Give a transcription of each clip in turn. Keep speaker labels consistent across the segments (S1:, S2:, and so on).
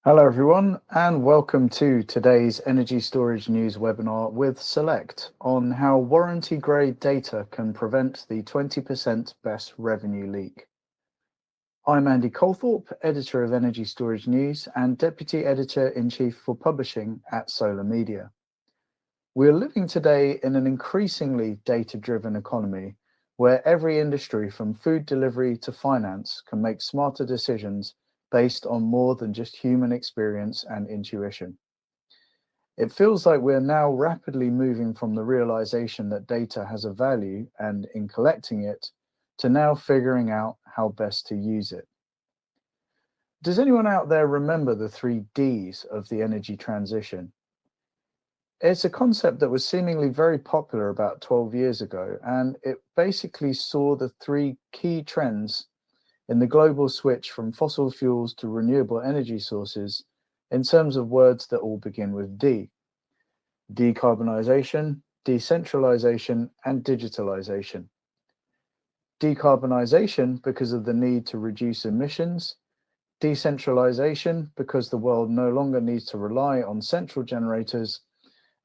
S1: Hello everyone and welcome to today's energy storage news webinar with Select on how warranty grade data can prevent the 20% BESS revenue leak. I'm Andy Colthorpe, editor of Energy Storage News and deputy editor-in-chief for publishing at Solar Media. We're living today in an increasingly data-driven economy where every industry from food delivery to finance can make smarter decisions based on more than just human experience and intuition. It feels like we're now rapidly moving from the realization that data has a value and in collecting it to now figuring out how best to use it. Does anyone out there remember the 3 Ds of the energy transition? It's a concept that was seemingly very popular about 12 years ago, and it basically saw the 3 key trends in the global switch from fossil fuels to renewable energy sources in terms of words that all begin with D: decarbonization, decentralization, and digitalization. Decarbonization because of the need to reduce emissions, decentralization because the world no longer needs to rely on central generators,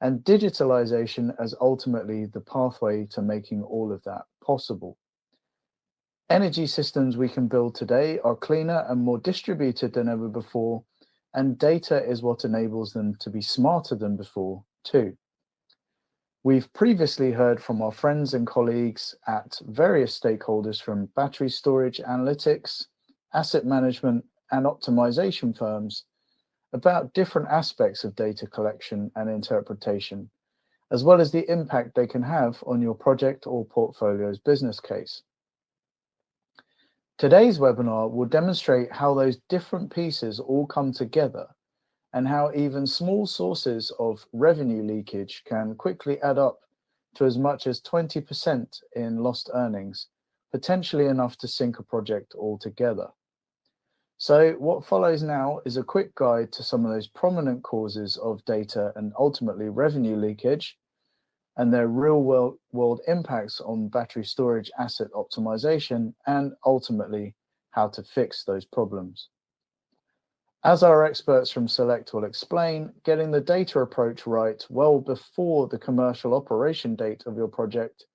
S1: and digitalization as ultimately the pathway to making all of that possible. Energy systems we can build today are cleaner and more distributed than ever before, and data is what enables them to be smarter than before, too. We've previously heard from our friends and colleagues at various stakeholders from battery storage analytics, asset management, and optimization firms about different aspects of data collection and interpretation, as well as the impact they can have on your project or portfolio's business case. Today's webinar will demonstrate how those different pieces all come together and how even small sources of revenue leakage can quickly add up to as much as 20% in lost earnings, potentially enough to sink a project altogether. So what follows now is a quick guide to some of those prominent causes of data and ultimately revenue leakage, and their real-world impacts on battery storage asset optimization, and ultimately how to fix those problems. As our experts from Select will explain, getting the data approach right well before the commercial operation date of your project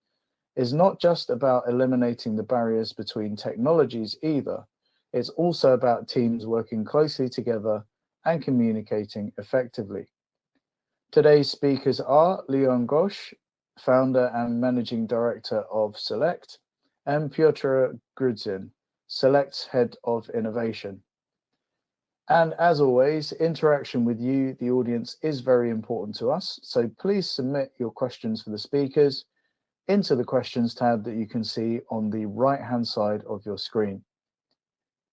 S1: is not just about eliminating the barriers between technologies either. It's also about teams working closely together and communicating effectively. Today's speakers are Leon Ghosh, founder and managing director of Select, and Piotr Grudzin, Select's head of innovation. And as always, interaction with you, the audience, is very important to us. So please submit your questions for the speakers into the questions tab that you can see on the right-hand side of your screen.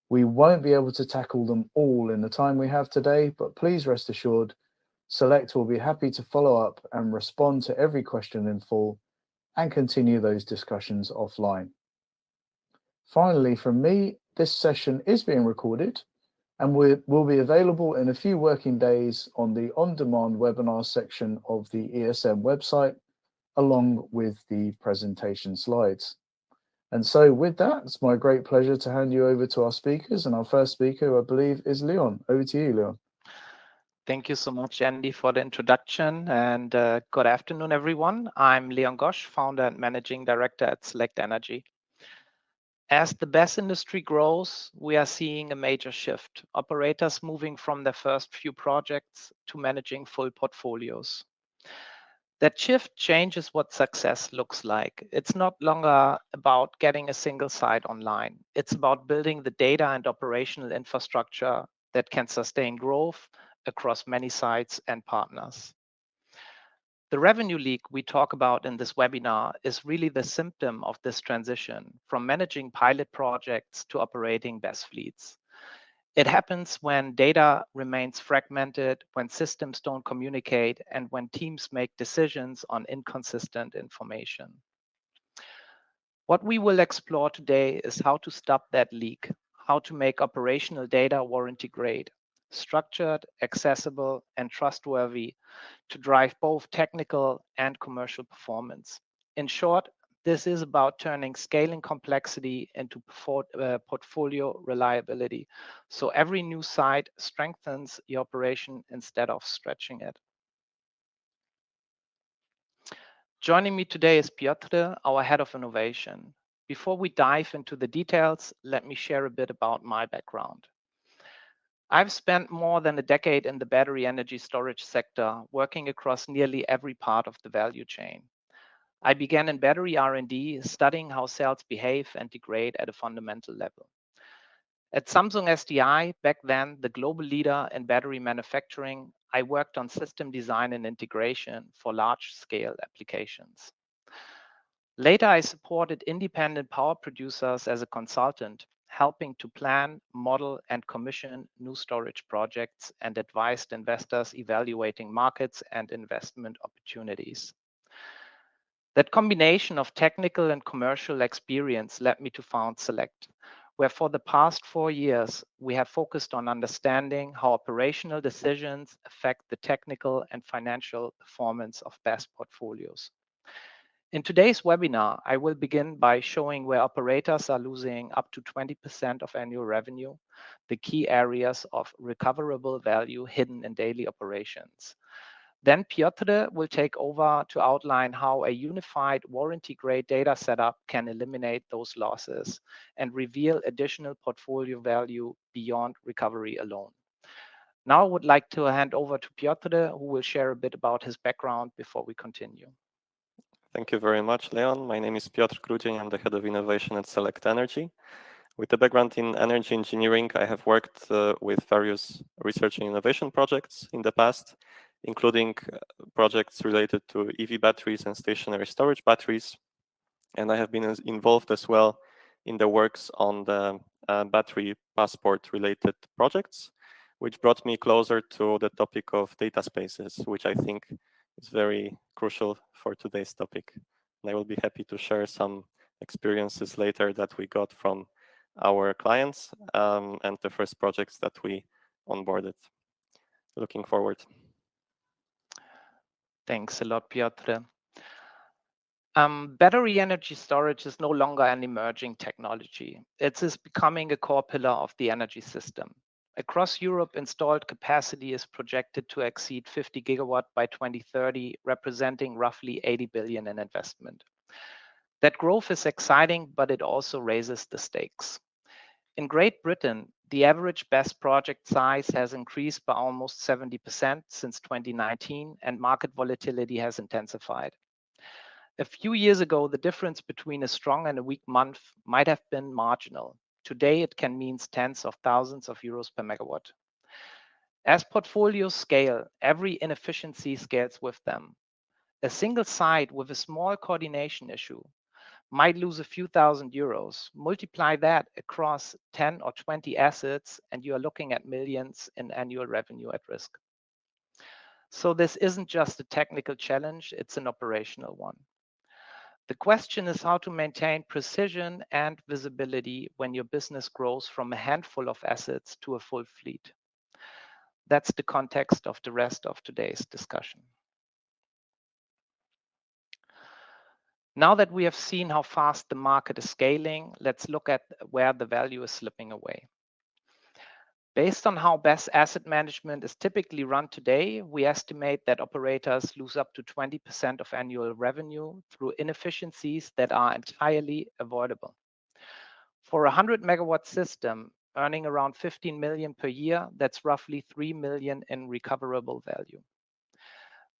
S1: We won't be able to tackle them all in the time we have today, but please rest assured, Select will be happy to follow up and respond to every question in full and continue those discussions offline. Finally, from me, this session is being recorded and will be available in a few working days on the on-demand webinar section of the ESM website, along with the presentation slides. And so with that, it's my great pleasure to hand you over to our speakers, and our first speaker, I believe, is Leon. Over to you, Leon.
S2: Thank you so much, Andy, for the introduction, and good afternoon, everyone. I'm Leon Ghosh, founder and managing director at Select Energy. As the BESS industry grows, we are seeing a major shift, operators moving from their first few projects to managing full portfolios. That shift changes what success looks like. It's not longer about getting a single site online. It's about building the data and operational infrastructure that can sustain growth across many sites and partners. The revenue leak we talk about in this webinar is really the symptom of this transition from managing pilot projects to operating BESS fleets. It happens when data remains fragmented, when systems don't communicate, and when teams make decisions on inconsistent information. What we will explore today is how to stop that leak, how to make operational data warranty grade, structured, accessible, and trustworthy to drive both technical and commercial performance. In short, this is about turning scaling complexity into portfolio reliability. So every new site strengthens your operation instead of stretching it. Joining me today is Piotr, our head of innovation. Before we dive into the details, let me share a bit about my background. I've spent more than a decade in the battery energy storage sector, working across nearly every part of the value chain. I began in battery R&D, studying how cells behave and degrade at a fundamental level. At Samsung SDI, back then the global leader in battery manufacturing, I worked on system design and integration for large-scale applications. Later, I supported independent power producers as a consultant, helping to plan, model, and commission new storage projects and advised investors evaluating markets and investment opportunities. That combination of technical and commercial experience led me to found Select, where for the past 4 years, we have focused on understanding how operational decisions affect the technical and financial performance of BESS portfolios. In today's webinar, I will begin by showing where operators are losing up to 20% of annual revenue, the key areas of recoverable value hidden in daily operations. Then Piotr will take over to outline how a unified warranty-grade data setup can eliminate those losses and reveal additional portfolio value beyond recovery alone. Now I would like to hand over to Piotr, who will share a bit about his background before we continue.
S3: Thank you very much, Leon. My name is Piotr Grudzień. I'm the head of innovation at Select Energy. With a background in energy engineering, I have worked with various research and innovation projects in the past, including projects related to EV batteries and stationary storage batteries. And I have been involved as well in the works on the battery passport related projects, which brought me closer to the topic of data spaces, which I think is very crucial for today's topic. And I will be happy to share some experiences later that we got from our clients and the first projects that we onboarded. Looking forward.
S2: Thanks a lot, Piotr. Battery energy storage is no longer an emerging technology. It is becoming a core pillar of the energy system. Across Europe, installed capacity is projected to exceed 50 gigawatt by 2030, representing roughly 80 billion in investment. That growth is exciting, but it also raises the stakes. In Great Britain, the average BESS project size has increased by almost 70% since 2019, and market volatility has intensified. A few years ago, the difference between a strong and a weak month might have been marginal. Today, it can mean tens of thousands of euros per megawatt. As portfolios scale, every inefficiency scales with them. A single site with a small coordination issue might lose a few thousand euros. Multiply that across 10 or 20 assets, and you are looking at millions in annual revenue at risk. So this isn't just a technical challenge, it's an operational one. The question is how to maintain precision and visibility when your business grows from a handful of assets to a full fleet. That's the context of the rest of today's discussion. Now that we have seen how fast the market is scaling, let's look at where the value is slipping away. Based on how BESS asset management is typically run today, we estimate that operators lose up to 20% of annual revenue through inefficiencies that are entirely avoidable. For a 100 megawatt system, earning around 15 million per year, that's roughly 3 million in recoverable value.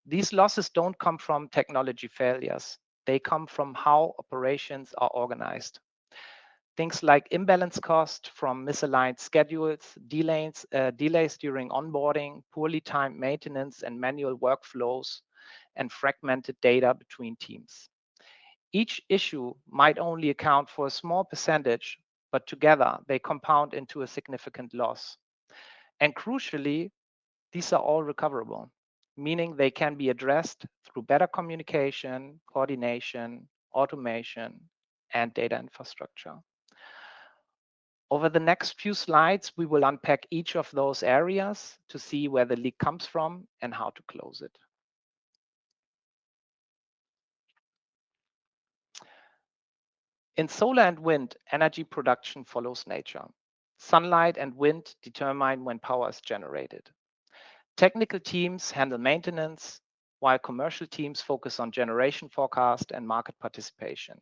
S2: These losses don't come from technology failures. They come from how operations are organized. Things like imbalance cost from misaligned schedules, delays during onboarding, poorly timed maintenance and manual workflows, and fragmented data between teams. Each issue might only account for a small percentage, but together they compound into a significant loss. And crucially, these are all recoverable, meaning they can be addressed through better communication, coordination, automation, and data infrastructure. Over the next few slides, we will unpack each of those areas to see where the leak comes from and how to close it. In solar and wind, energy production follows nature. Sunlight and wind determine when power is generated. Technical teams handle maintenance, while commercial teams focus on generation forecast and market participation.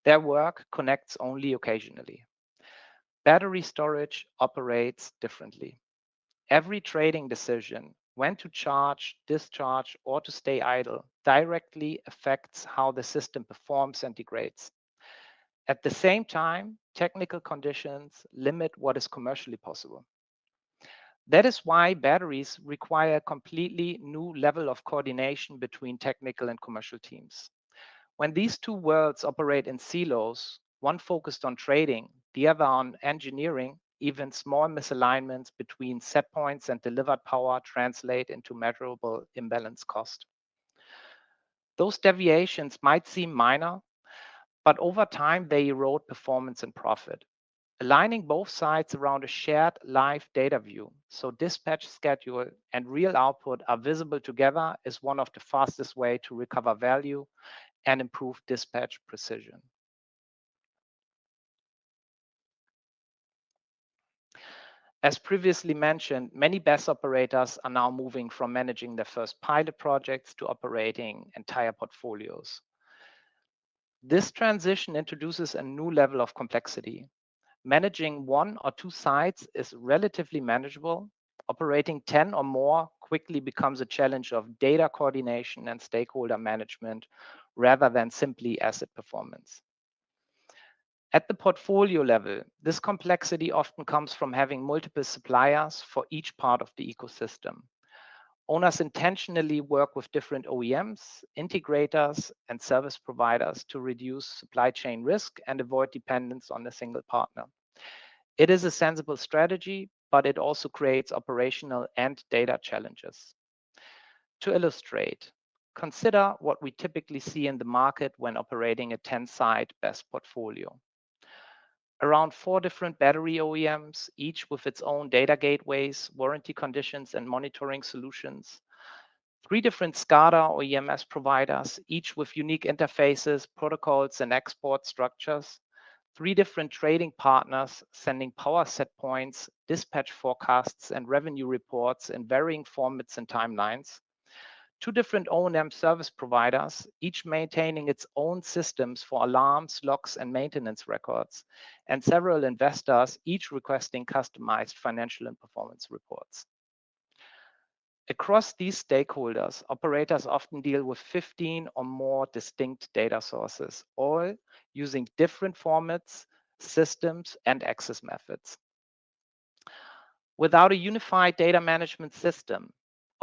S2: Their work connects only occasionally. Battery storage operates differently. Every trading decision, when to charge, discharge, or to stay idle, directly affects how the system performs and degrades. At the same time, technical conditions limit what is commercially possible. That is why batteries require a completely new level of coordination between technical and commercial teams. When these two worlds operate in silos, one focused on trading, the other on engineering, even small misalignments between set points and delivered power translate into measurable imbalance cost. Those deviations might seem minor, but over time they erode performance and profit. Aligning both sides around a shared live data view, so dispatch schedule and real output are visible together, is one of the fastest way to recover value and improve dispatch precision. As previously mentioned, many BESS operators are now moving from managing their first pilot projects to operating entire portfolios. This transition introduces a new level of complexity. Managing 1 or 2 sites is relatively manageable. Operating 10 or more quickly becomes a challenge of data coordination and stakeholder management rather than simply asset performance. At the portfolio level, this complexity often comes from having multiple suppliers for each part of the ecosystem. Owners intentionally work with different OEMs, integrators, and service providers to reduce supply chain risk and avoid dependence on a single partner. It is a sensible strategy, but it also creates operational and data challenges. To illustrate, consider what we typically see in the market when operating a 10-site BESS portfolio. Around 4 different battery OEMs, each with its own data gateways, warranty conditions, and monitoring solutions. 3 different SCADA or EMS providers, each with unique interfaces, protocols, and export structures. 3 different trading partners sending power set points, dispatch forecasts, and revenue reports in varying formats and timelines. 2 different O&M service providers, each maintaining its own systems for alarms, logs, and maintenance records, and several investors, each requesting customized financial and performance reports. Across these stakeholders, operators often deal with 15 or more distinct data sources, all using different formats, systems, and access methods. Without a unified data management system,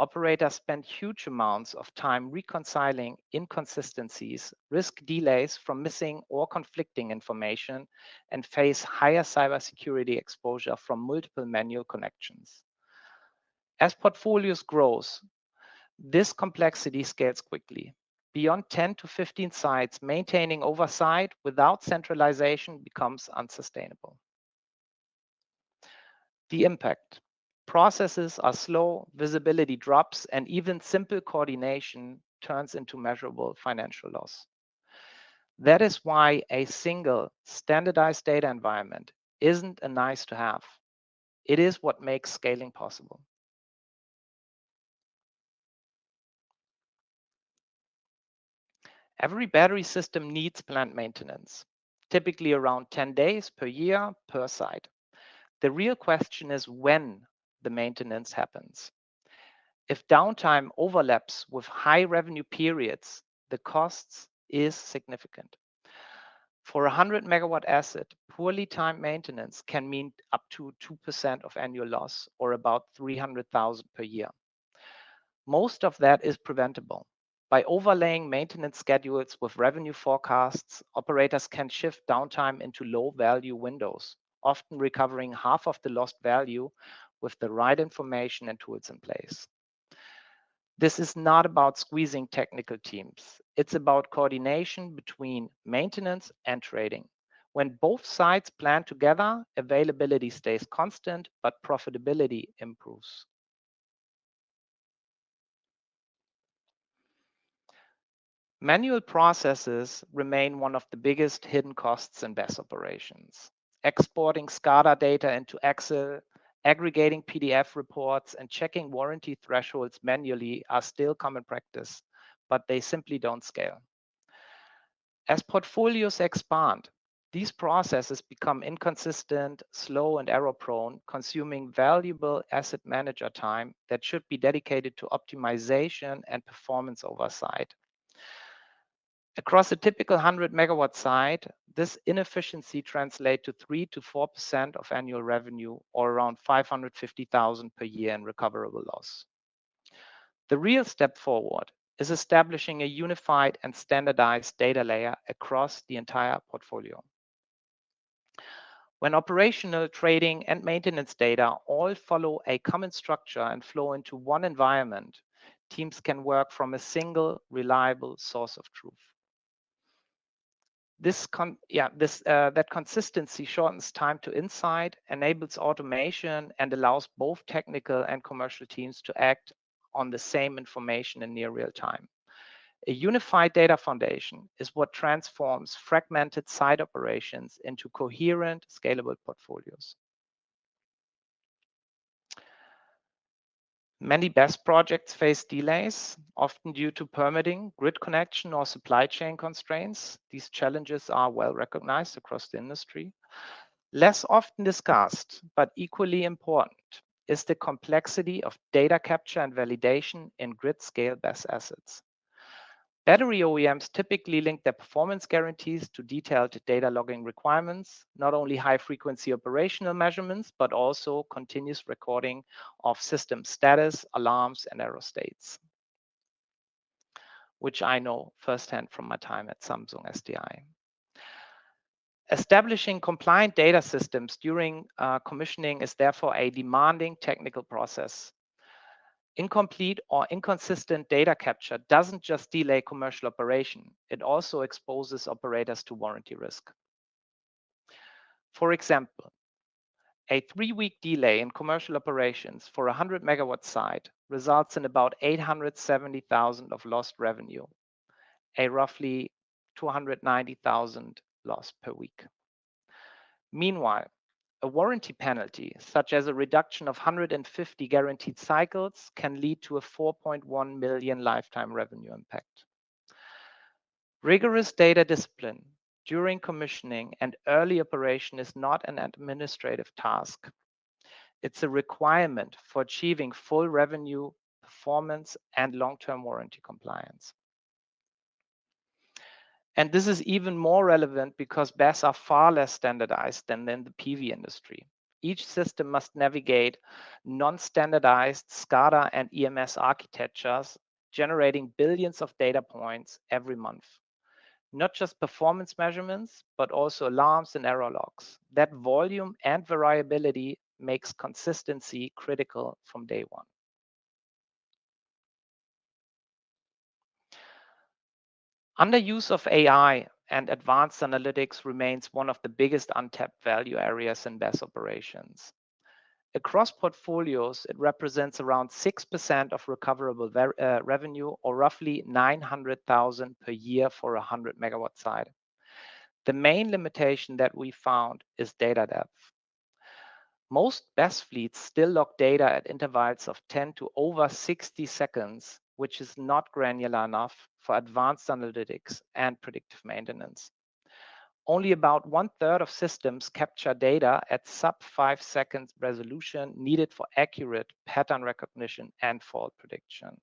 S2: operators spend huge amounts of time reconciling inconsistencies, risk delays from missing or conflicting information, and face higher cybersecurity exposure from multiple manual connections. As portfolios grow, this complexity scales quickly. Beyond 10 to 15 sites, maintaining oversight without centralization becomes unsustainable. The impact. Processes are slow, visibility drops, and even simple coordination turns into measurable financial loss. That is why a single standardized data environment isn't a nice to have. It is what makes scaling possible. Every battery system needs plant maintenance, typically around 10 days per year per site. The real question is when the maintenance happens. If downtime overlaps with high revenue periods, the costs is significant. For a 100 megawatt asset, poorly timed maintenance can mean up to 2% of annual loss, or about 300,000 per year. Most of that is preventable. By overlaying maintenance schedules with revenue forecasts, operators can shift downtime into low-value windows, often recovering half of the lost value with the right information and tools in place. This is not about squeezing technical teams. It's about coordination between maintenance and trading. When both sides plan together, availability stays constant, but profitability improves. Manual processes remain one of the biggest hidden costs in BESS operations. Exporting SCADA data into Excel, aggregating PDF reports, and checking warranty thresholds manually are still common practice, but they simply don't scale. As portfolios expand, these processes become inconsistent, slow, and error-prone, consuming valuable asset manager time that should be dedicated to optimization and performance oversight. Across a typical 100 megawatt site, this inefficiency translates to 3 to 4% of annual revenue, or around 550,000 per year in recoverable loss. The real step forward is establishing a unified and standardized data layer across the entire portfolio. When operational, trading, and maintenance data all follow a common structure and flow into one environment, teams can work from a single, reliable source of truth. That consistency shortens time to insight, enables automation, and allows both technical and commercial teams to act on the same information in near real time. A unified data foundation is what transforms fragmented site operations into coherent, scalable portfolios. Many BESS projects face delays, often due to permitting, grid connection, or supply chain constraints. These challenges are well recognized across the industry. Less often discussed, but equally important, is the complexity of data capture and validation in grid-scale BESS assets. Battery OEMs typically link their performance guarantees to detailed data logging requirements, not only high-frequency operational measurements, but also continuous recording of system status, alarms, and error states, which I know firsthand from my time at Samsung SDI. Establishing compliant data systems during commissioning is therefore a demanding technical process. Incomplete or inconsistent data capture doesn't just delay commercial operation, it also exposes operators to warranty risk. For example, a 3-week delay in commercial operations for a 100 megawatt site results in about 870,000 of lost revenue, a roughly 290,000 loss per week. Meanwhile, a warranty penalty, such as a reduction of 150 guaranteed cycles, can lead to a 4.1 million lifetime revenue impact. Rigorous data discipline during commissioning and early operation is not an administrative task. It's a requirement for achieving full revenue, performance, and long-term warranty compliance. And this is even more relevant because BESS are far less standardized than in the PV industry. Each system must navigate non-standardized SCADA and EMS architectures, generating billions of data points every month. Not just performance measurements, but also alarms and error logs. That volume and variability makes consistency critical from day one. Underuse of AI and advanced analytics remains one of the biggest untapped value areas in BESS operations. Across portfolios, it represents around 6% of recoverable revenue, or roughly 900,000 per year for a 100 megawatt site. The main limitation that we found is data depth. Most BESS fleets still log data at intervals of 10 to over 60 seconds, which is not granular enough for advanced analytics and predictive maintenance. Only about 1/3 of systems capture data at sub-5 seconds resolution needed for accurate pattern recognition and fault prediction.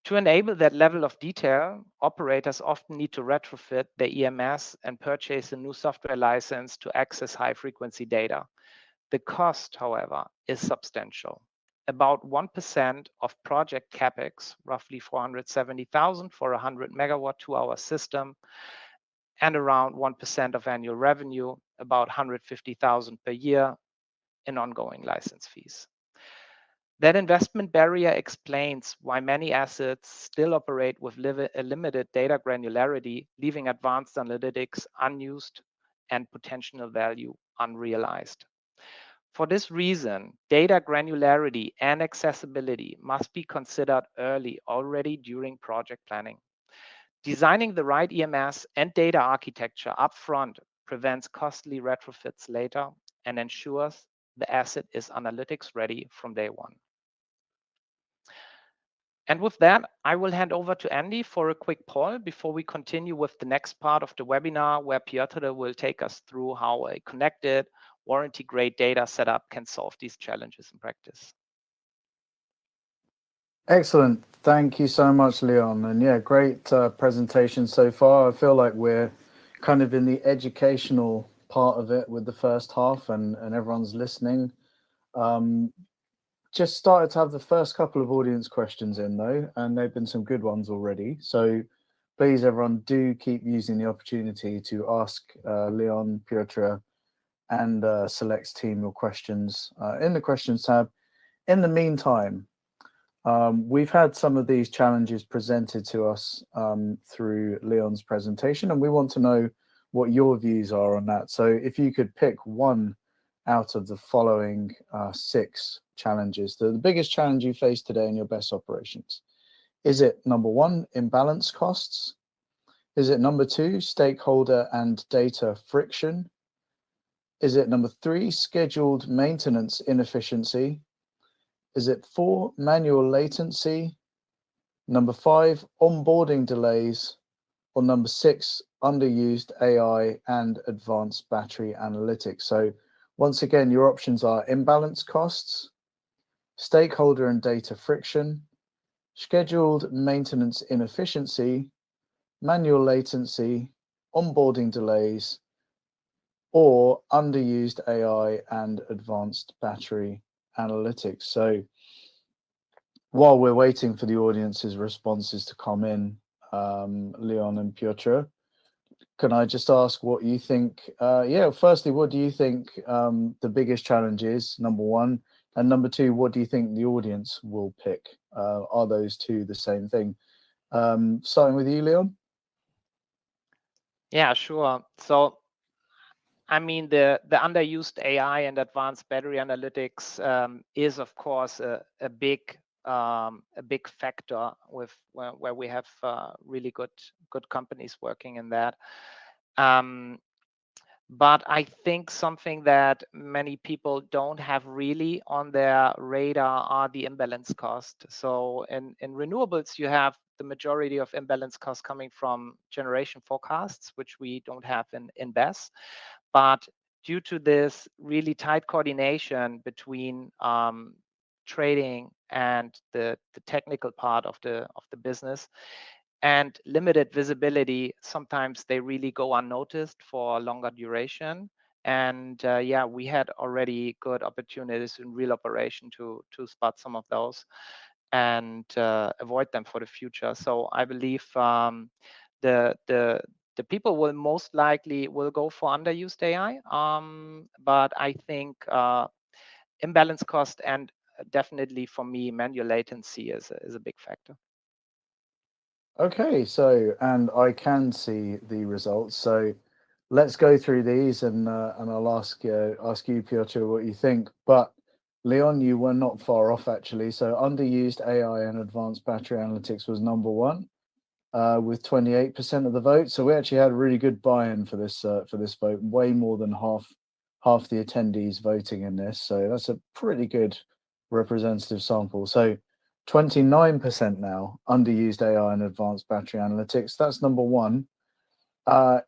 S2: To enable that level of detail, operators often need to retrofit their EMS and purchase a new software license to access high-frequency data. The cost, however, is substantial. About 1% of project capex, roughly 470,000 for a 100 megawatt 2-hour system, and around 1% of annual revenue, about 150,000 per year in ongoing license fees. That investment barrier explains why many assets still operate with a limited data granularity, leaving advanced analytics unused and potential value unrealized. For this reason, data granularity and accessibility must be considered early, already during project planning. Designing the right EMS and data architecture upfront prevents costly retrofits later and ensures the asset is analytics ready from day one. And with that, I will hand over to Andy for a quick poll before we continue with the next part of the webinar, where Piotr will take us through how a connected, warranty-grade data setup can solve these challenges in practice.
S1: Excellent. Thank you so much, Leon. And yeah, great presentation so far. I feel like we're kind of in the educational part of it with the first half, and everyone's listening. Just started to have the first couple of audience questions in though, and they've been some good ones already. So please, everyone, do keep using the opportunity to ask Leon, Piotr, and Select's team your questions in the questions tab. In the meantime, we've had some of these challenges presented to us through Leon's presentation, and we want to know what your views are on that. So if you could pick one out of the following 6 challenges, the biggest challenge you face today in your BESS operations. Is it number 1, imbalance costs? Is it number 2, stakeholder and data friction? Is it number 3, scheduled maintenance inefficiency? Is it 4, manual latency? Number 5, onboarding delays? Or number 6, underused AI and advanced battery analytics? So once again, your options are imbalance costs, stakeholder and data friction, scheduled maintenance inefficiency, manual latency, onboarding delays, or underused AI and advanced battery analytics. So while we're waiting for the audience's responses to come in, Leon and Piotr, can I just ask what you think? Firstly, what do you think the biggest challenge is, number 1? And number 2, what do you think the audience will pick? Are those two the same thing? Starting with you, Leon.
S2: Yeah, sure. So, I mean, the underused AI and advanced battery analytics is, of course, a big factor with where we have really good companies working in that. But I think something that many people don't have really on their radar are the imbalance cost. So in renewables, you have the majority of imbalance costs coming from generation forecasts, which we don't have in BESS. But due to this really tight coordination between trading and the technical part of the business, and limited visibility, sometimes they really go unnoticed for a longer duration. And we had already good opportunities in real operation to spot some of those and avoid them for the future. So I believe the people will most likely will go for underused AI, but I think imbalance cost and definitely for me manual latency is a big factor.
S1: Okay, so, and I can see the results. So let's go through these, and I'll ask you, Piotr, what you think. But Leon, you were not far off actually. So underused AI and advanced battery analytics was number 1 with 28% of the vote. So we actually had a really good buy-in for this vote. Way more than half the attendees voting in this. So that's a pretty good representative sample. So 29% now, underused AI and advanced battery analytics. That's number 1.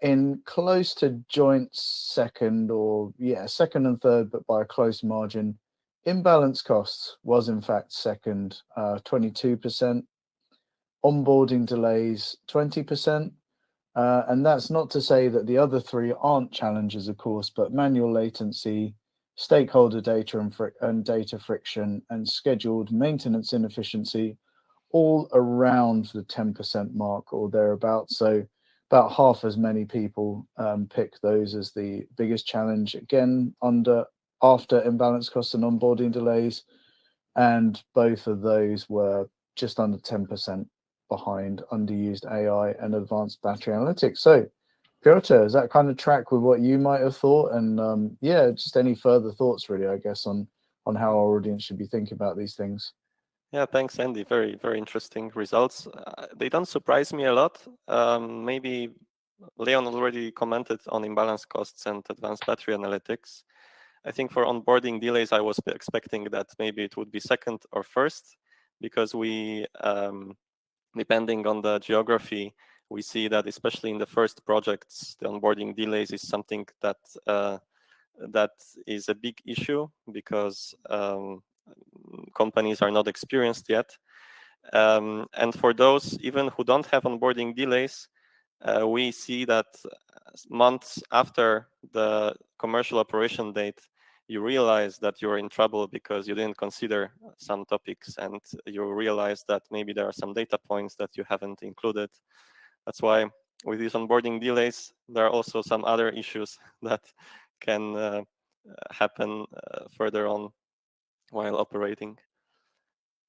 S1: In close to joint second, or second and third, but by a close margin, imbalance costs was in fact second, 22%. Onboarding delays, 20%. And that's not to say that the other 3 aren't challenges, of course, but manual latency, stakeholder data and data friction, and scheduled maintenance inefficiency, all around the 10% mark or thereabouts. So about half as many people pick those as the biggest challenge, again, after imbalance costs and onboarding delays. And both of those were just under 10% behind underused AI and advanced battery analytics. So Piotr, does that kind of track with what you might have thought? And yeah, just any further thoughts, really, I guess, on how our audience should be thinking about these things.
S3: Yeah, thanks, Andy. Very, very interesting results. They don't surprise me a lot. Maybe Leon already commented on imbalance costs and advanced battery analytics. I think for onboarding delays, I was expecting that maybe it would be second or first, because we, depending on the geography, we see that especially in the first projects, the onboarding delays is something that that is a big issue, because companies are not experienced yet. And for those even who don't have onboarding delays, we see that months after the commercial operation date, you realize that you're in trouble because you didn't consider some topics, and you realize that maybe there are some data points that you haven't included. That's why with these onboarding delays, there are also some other issues that can happen further on while operating.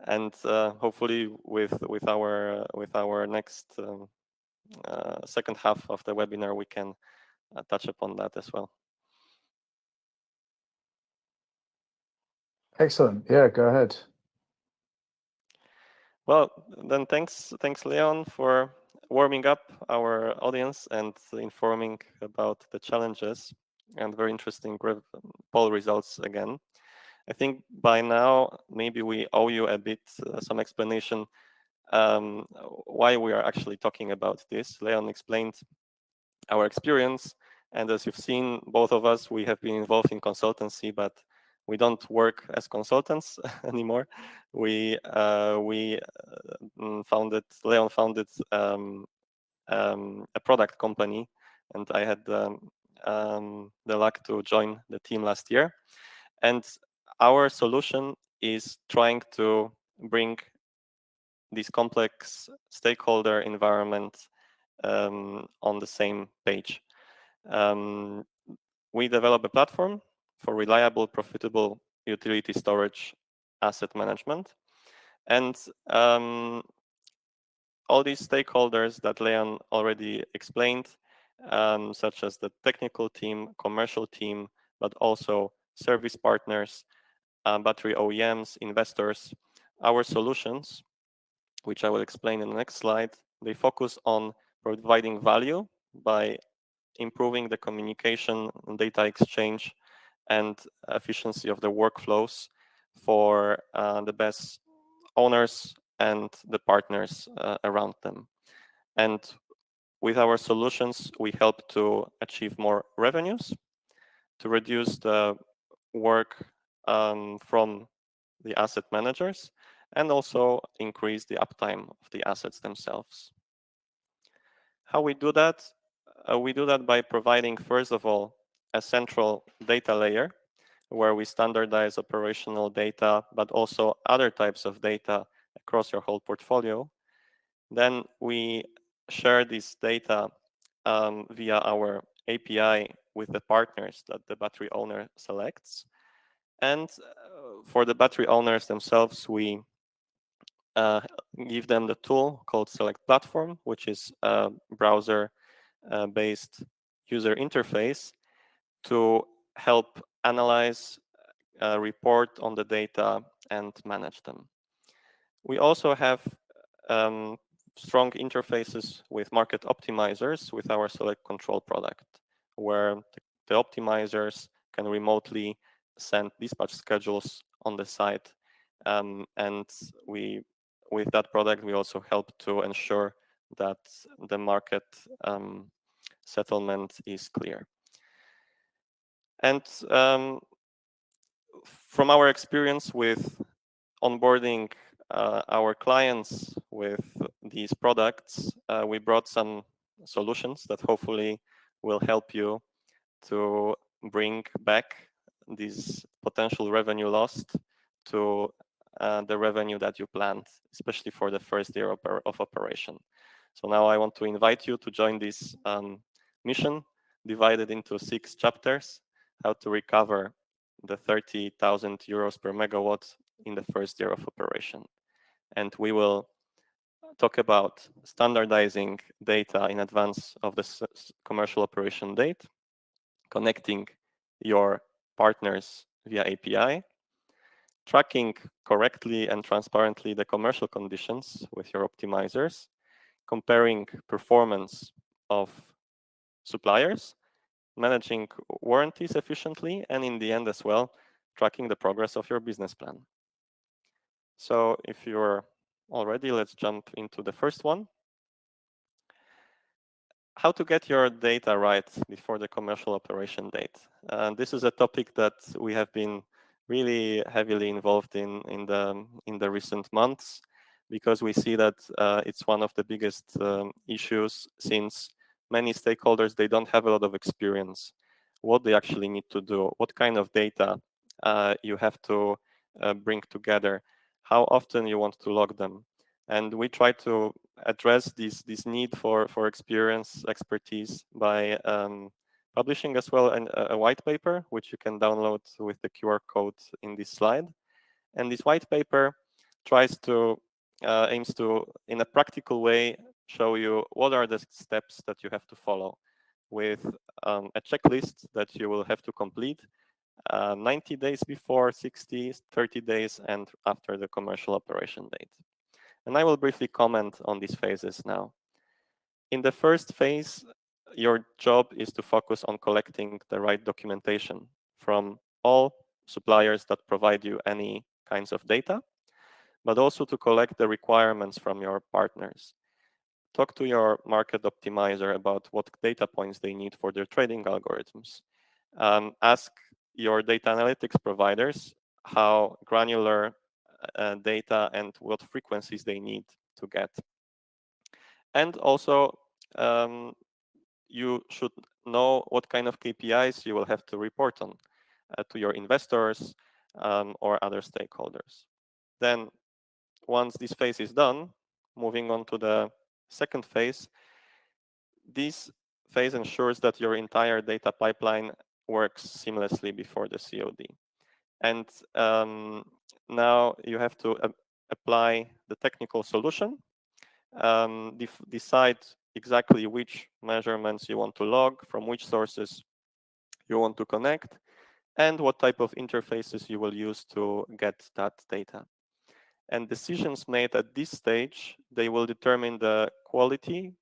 S3: And hopefully with our next second half of the webinar, we can touch upon that as well.
S1: Excellent. Yeah, go ahead.
S3: Well, then thanks, Leon, for warming up our audience and informing about the challenges, and very interesting poll results again. I think by now, maybe we owe you a bit some explanation why we are actually talking about this. Leon explained our experience, and as you've seen, both of us, we have been involved in consultancy, but we don't work as consultants anymore. Leon founded a product company, and I had the luck to join the team last year. And our solution is trying to bring this complex stakeholder environment on the same page. We develop a platform for reliable, profitable utility storage asset management. And all these stakeholders that Leon already explained, such as the technical team, commercial team, but also service partners, battery OEMs, investors, our solutions, which I will explain in the next slide, they focus on providing value by improving the communication, data exchange, and efficiency of the workflows for the BESS owners and the partners around them. And with our solutions, we help to achieve more revenues, to reduce the work from the asset managers, and also increase the uptime of the assets themselves. How we do that? We do that by providing, first of all, a central data layer where we standardize operational data, but also other types of data across your whole portfolio. Then we share this data via our API with the partners that the battery owner selects. And for the battery owners themselves, we give them the tool called Select Platform, which is a browser-based user interface to help analyze, report on the data, and manage them. We also have strong interfaces with market optimizers with our Select Control product, where the optimizers can remotely send dispatch schedules on the site. And with that product, we also help to ensure that the market settlement is clear. And from our experience with onboarding our clients with these products, we brought some solutions that hopefully will help you to bring back this potential revenue lost to the revenue that you planned, especially for the first year of operation. So now I want to invite you to join this mission divided into 6 chapters, how to recover the 30,000 euros per megawatt in the first year of operation. And we will talk about standardizing data in advance of the commercial operation date, connecting your partners via API, tracking correctly and transparently the commercial conditions with your optimizers, comparing performance of suppliers, managing warranties efficiently, and in the end as well, tracking the progress of your business plan. So if you're all ready, let's jump into the first one. How to get your data right before the commercial operation date. This is a topic that we have been really heavily involved in the recent months, because we see that it's one of the biggest issues, since many stakeholders, they don't have a lot of experience what they actually need to do, what kind of data you have to bring together, how often you want to log them. And we try to address this need for expertise by publishing as well a white paper, which you can download with the QR code in this slide. And this white paper tries to, aims to, in a practical way, show you what are the steps that you have to follow, with a checklist that you will have to complete 90 days before, 60, 30 days, and after the commercial operation date. And I will briefly comment on these phases now. In the first phase, your job is to focus on collecting the right documentation from all suppliers that provide you any kinds of data, but also to collect the requirements from your partners. Talk to your market optimizer about what data points they need for their trading algorithms. Ask your data analytics providers how granular data and what frequencies they need to get. And also, you should know what kind of KPIs you will have to report on to your investors or other stakeholders. Then, once this phase is done, moving on to the second phase, this phase ensures that your entire data pipeline works seamlessly before the COD. And now you have to apply the technical solution, decide exactly which measurements you want to log, from which sources you want to connect, and what type of interfaces you will use to get that data. And decisions made at this stage, they will determine the quality,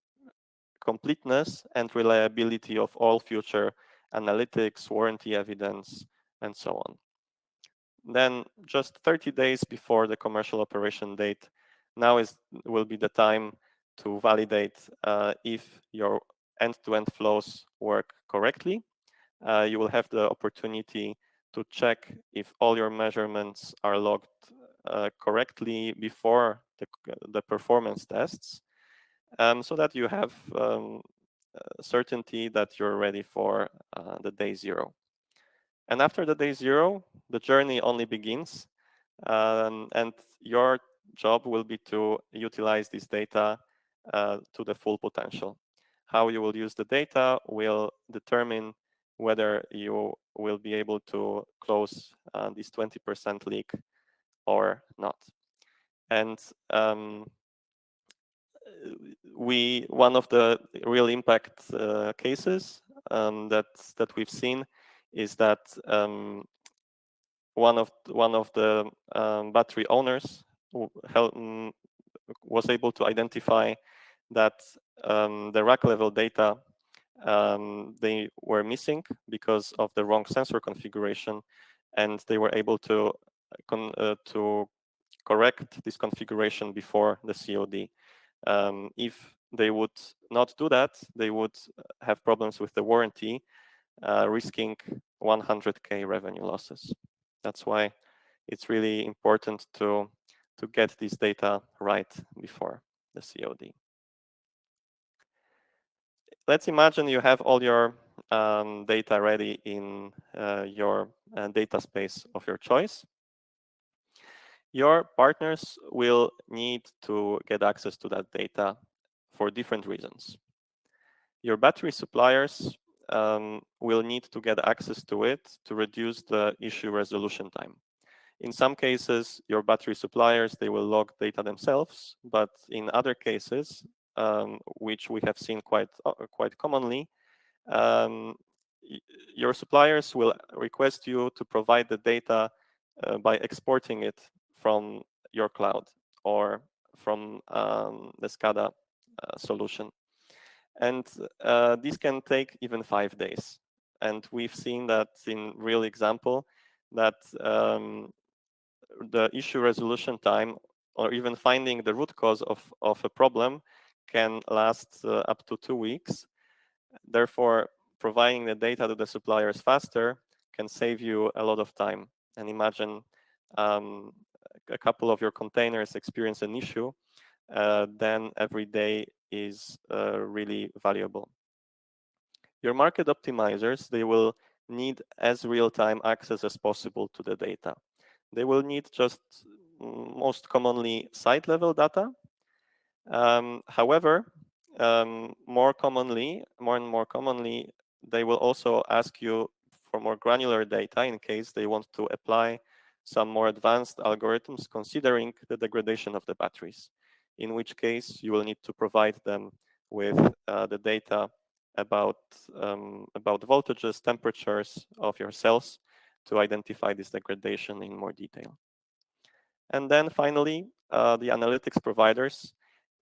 S3: completeness, and reliability of all future analytics, warranty evidence, and so on. Then just 30 days before the commercial operation date, now will be the time to validate if your end-to-end flows work correctly. You will have the opportunity to check if all your measurements are logged correctly before the performance tests, so that you have certainty that you're ready for the day zero. And after the day zero, the journey only begins, and your job will be to utilize this data to the full potential. How you will use the data will determine whether you will be able to close this 20% leak or not. And one of the real impact cases that we've seen is that one of the battery owners was able to identify that the rack level data they were missing because of the wrong sensor configuration, and they were able to correct this configuration before the COD. If they would not do that, they would have problems with the warranty, risking 100K revenue losses. That's why it's really important to get this data right before the COD. Let's imagine you have all your data ready in your data space of your choice. Your partners will need to get access to that data for different reasons. Your battery suppliers will need to get access to it to reduce the issue resolution time. In some cases, your battery suppliers, they will log data themselves, but in other cases, which we have seen quite commonly, your suppliers will request you to provide the data by exporting it from your cloud or from the SCADA solution. And this can take even 5 days. And we've seen that in real example, that the issue resolution time or even finding the root cause of a problem can last up to 2 weeks. Therefore, providing the data to the suppliers faster can save you a lot of time. And imagine a couple of your containers experience an issue, then every day is really valuable. Your market optimizers, they will need as real-time access as possible to the data. They will need just most commonly site-level data. However, more and more commonly, they will also ask you for more granular data in case they want to apply some more advanced algorithms considering the degradation of the batteries, in which case you will need to provide them with the data about voltages, temperatures of your cells to identify this degradation in more detail. And then finally, the analytics providers,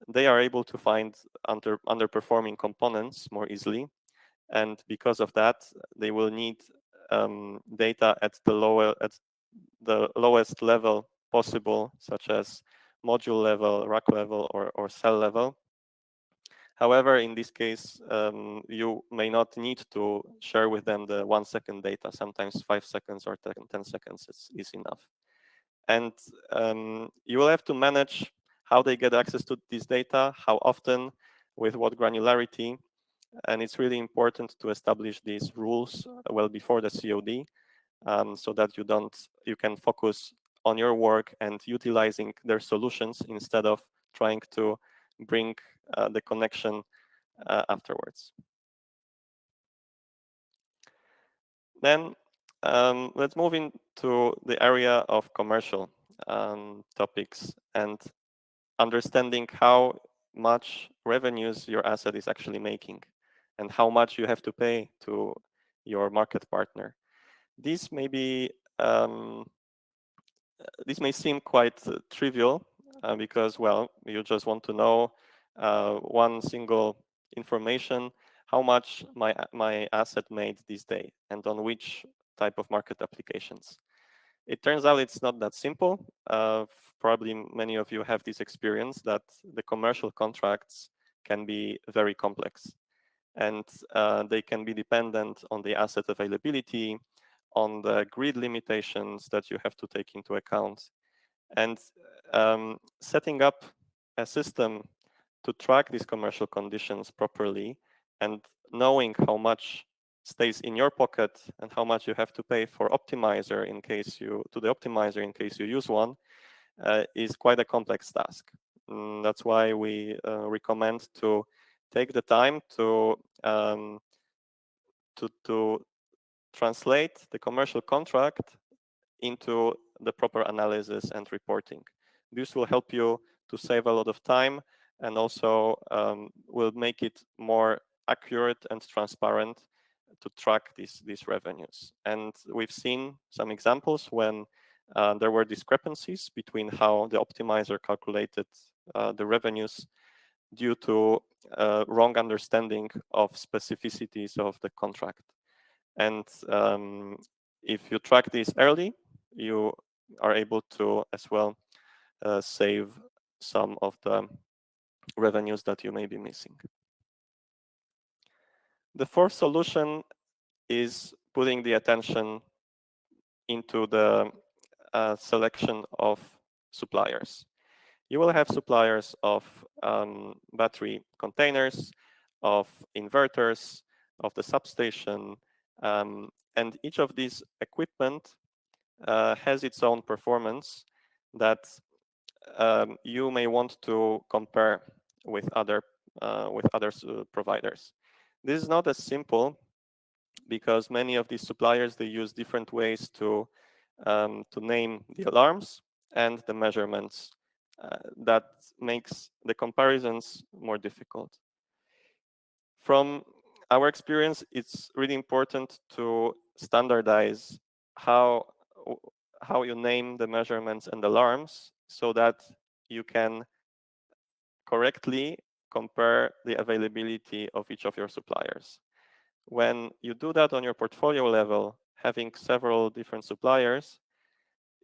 S3: they are able to find underperforming components more easily. And because of that, they will need data at the lowest level possible, such as module level, rack level, or cell level. However, in this case, you may not need to share with them the 1 second data. Sometimes 5 seconds or 10 seconds is enough. And you will have to manage how they get access to this data, how often, with what granularity. And it's really important to establish these rules well before the COD, so that you can focus on your work and utilizing their solutions instead of trying to bring the connection afterwards. Then let's move into the area of commercial topics and understanding how much revenues your asset is actually making and how much you have to pay to your market partner. This may seem quite trivial because, well, you just want to know one single information, how much my asset made this day and on which type of market applications. It turns out it's not that simple. Probably many of you have this experience that the commercial contracts can be very complex, and they can be dependent on the asset availability, on the grid limitations that you have to take into account. And setting up a system to track these commercial conditions properly and knowing how much stays in your pocket and how much you have to pay for optimizer in case you use one is quite a complex task. That's why we recommend to take the time to translate the commercial contract into the proper analysis and reporting. This will help you to save a lot of time and also will make it more accurate and transparent to track these revenues. And we've seen some examples when there were discrepancies between how the optimizer calculated the revenues due to wrong understanding of specificities of the contract. And if you track this early, you are able to as well save some of the revenues that you may be missing. The fourth solution is putting the attention into the selection of suppliers. You will have suppliers of battery containers, of inverters, of the substation, and each of these equipment has its own performance that you may want to compare with other providers. This is not as simple because many of these suppliers, they use different ways to to name the alarms and the measurements. That makes the comparisons more difficult. From our experience, it's really important to standardize how you name the measurements and alarms so that you can correctly compare the availability of each of your suppliers. When you do that on your portfolio level, having several different suppliers,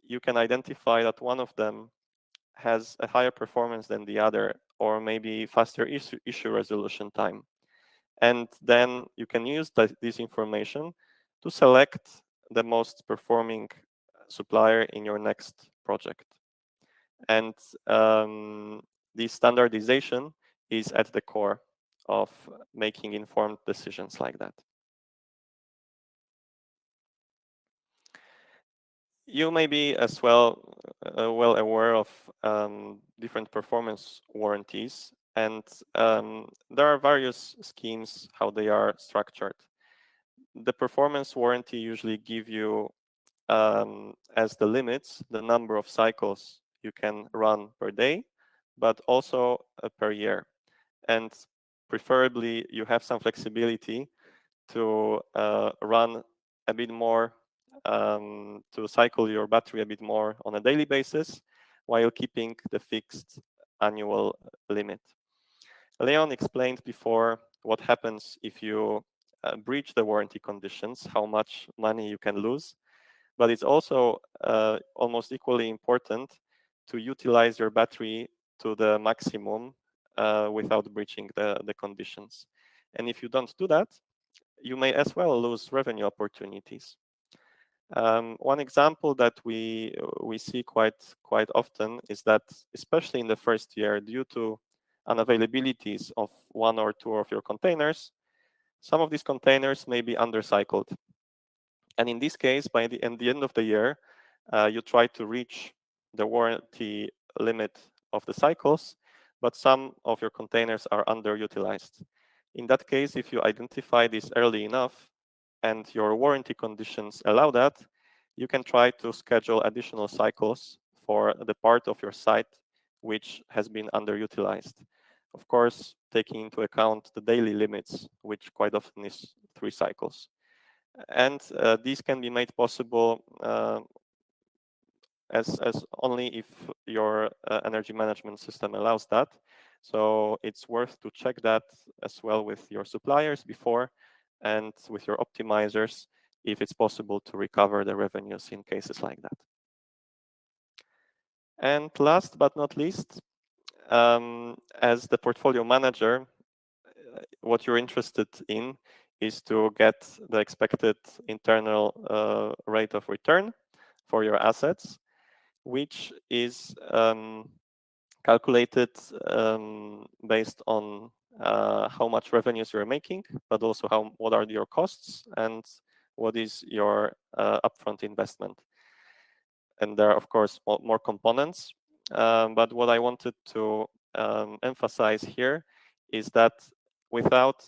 S3: you can identify that one of them has a higher performance than the other, or maybe faster issue resolution time. And then you can use this information to select the most performing supplier in your next project. And this standardization is at the core of making informed decisions like that. You may be as well aware of different performance warranties, and there are various schemes how they are structured. The performance warranty usually give you as the limits the number of cycles you can run per day, but also per year. And preferably you have some flexibility to run a bit more, to cycle your battery a bit more on a daily basis while keeping the fixed annual limit. Leon explained before what happens if you breach the warranty conditions, how much money you can lose. But it's also almost equally important to utilize your battery to the maximum without breaching the conditions. And if you don't do that, you may as well lose revenue opportunities. One example that we see quite often is that, especially in the first year, due to unavailabilities of one or two of your containers, some of these containers may be undercycled. And in this case, by the end of the year, you try to reach the warranty limit of the cycles, but some of your containers are underutilized. In that case, if you identify this early enough and your warranty conditions allow that, you can try to schedule additional cycles for the part of your site which has been underutilized. Of course, taking into account the daily limits, which quite often is 3 cycles. And these can be made possible as only if your energy management system allows that. So it's worth to check that as well with your suppliers before and with your optimizers if it's possible to recover the revenues in cases like that. And last but not least, as the portfolio manager, what you're interested in is to get the expected internal rate of return for your assets, which is calculated based on how much revenues you're making, but also what are your costs and what is your upfront investment. And there are, of course, more components. But what I wanted to emphasize here is that without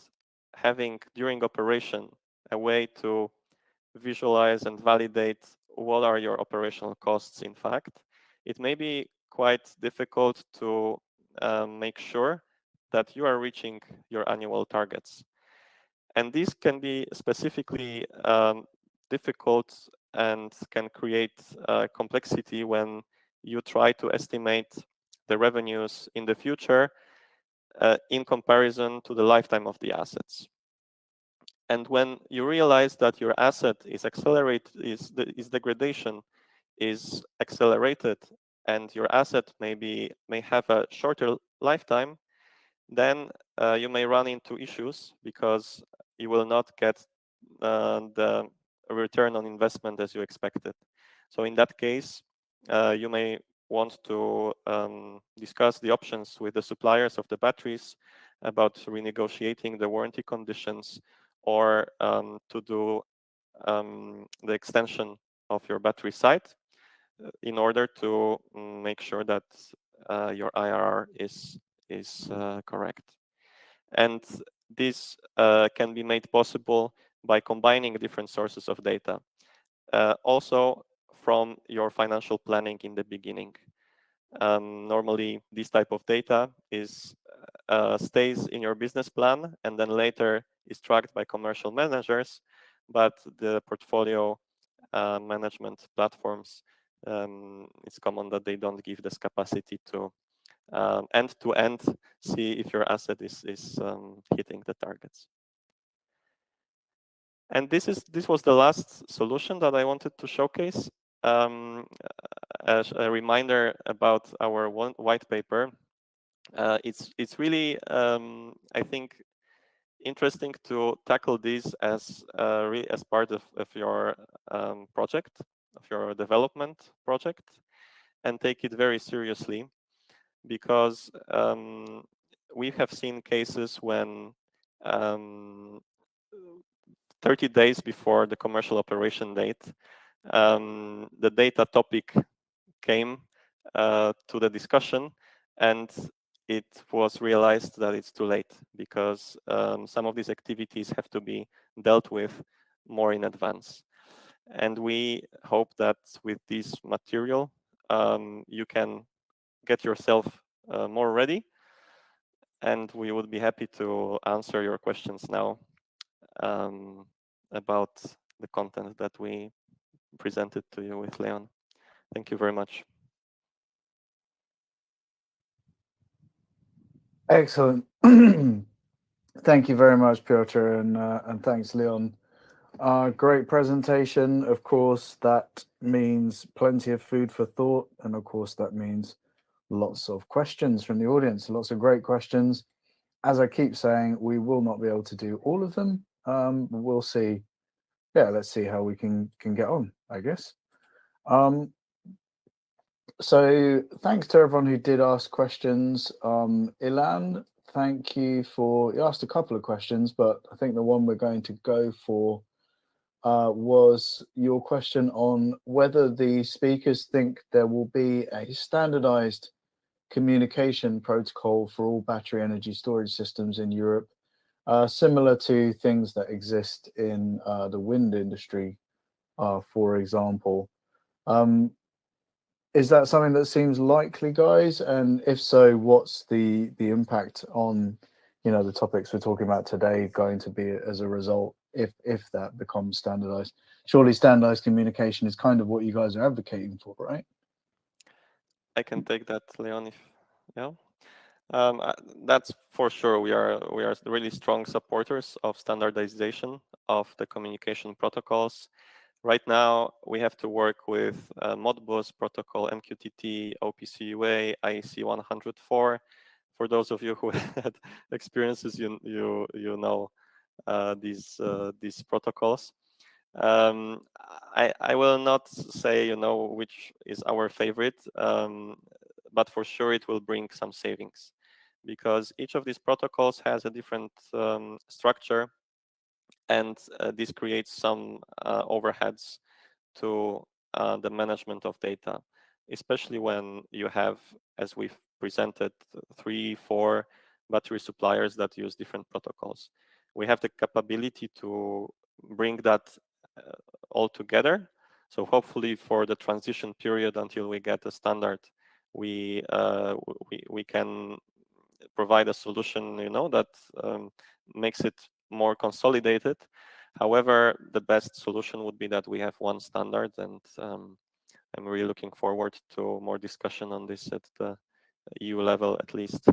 S3: having, during operation, a way to visualize and validate what are your operational costs, in fact, it may be quite difficult to make sure that you are reaching your annual targets. And this can be specifically difficult and can create complexity when you try to estimate the revenues in the future in comparison to the lifetime of the assets. And when you realize that your asset is its degradation is accelerated, and your asset may have a shorter lifetime, then you may run into issues because you will not get the return on investment as you expected. So in that case, you may want to discuss the options with the suppliers of the batteries about renegotiating the warranty conditions, or to do the extension of your battery site in order to make sure that your IRR is correct. And this can be made possible by combining different sources of data. Also, from your financial planning in the beginning. Normally, this type of data is stays in your business plan and then later is tracked by commercial managers, but the portfolio management platforms, it's common that they don't give this capacity to end-to-end see if your asset is hitting the targets. And this was the last solution that I wanted to showcase. As a reminder about our white paper, it's really I think interesting to tackle this as part of your project, of your development project, and take it very seriously, because we have seen cases when 30 days before the commercial operation date, the data topic came to the discussion, and it was realized that it's too late, because some of these activities have to be dealt with more in advance. And we hope that with this material, you can get yourself more ready, and we would be happy to answer your questions now about the content that we presented to you with Leon. Thank you very much.
S1: Excellent. Thank you very much, Piotr, and thanks, Leon. Great presentation. Of course, that means plenty of food for thought, and of course, that means lots of questions from the audience, lots of great questions. As I keep saying, we will not be able to do all of them. We'll see. Yeah, let's see how we can get on, I guess. So thanks to everyone who did ask questions. Ilan, thank you you asked a couple of questions, but I think the one we're going to go for was your question on whether the speakers think there will be a standardized communication protocol for all battery energy storage systems in Europe, similar to things that exist in the wind industry, for example. Is that something that seems likely, guys? And if so, what's the impact on, the topics we're talking about today going to be as a result, if that becomes standardized? Surely standardized communication is kind of what you guys are advocating for, right?
S3: I can take that, Leon. That's for sure. We are really strong supporters of standardization of the communication protocols. Right now, we have to work with Modbus protocol, MQTT, OPC-UA, IEC 104. For those of you who had experiences, you know these protocols. I will not say which is our favorite, but for sure it will bring some savings, because each of these protocols has a different structure, and this creates some overheads to the management of data, especially when you have, as we've presented, 3-4 battery suppliers that use different protocols. We have the capability to bring that all together. So hopefully for the transition period until we get a standard, we can provide a solution, that makes it more consolidated. However, the best solution would be that we have one standard, and I'm really looking forward to more discussion on this at the EU level, at least.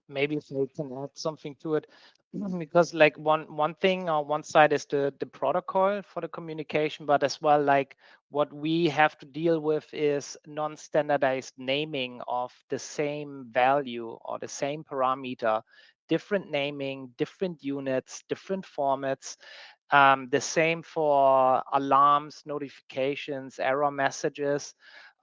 S2: Maybe if I can add something to it, because like one thing on one side is the protocol for the communication, but as well, like what we have to deal with is non-standardized naming of the same value or the same parameter, different naming, different units, different formats. The same for alarms, notifications, error messages.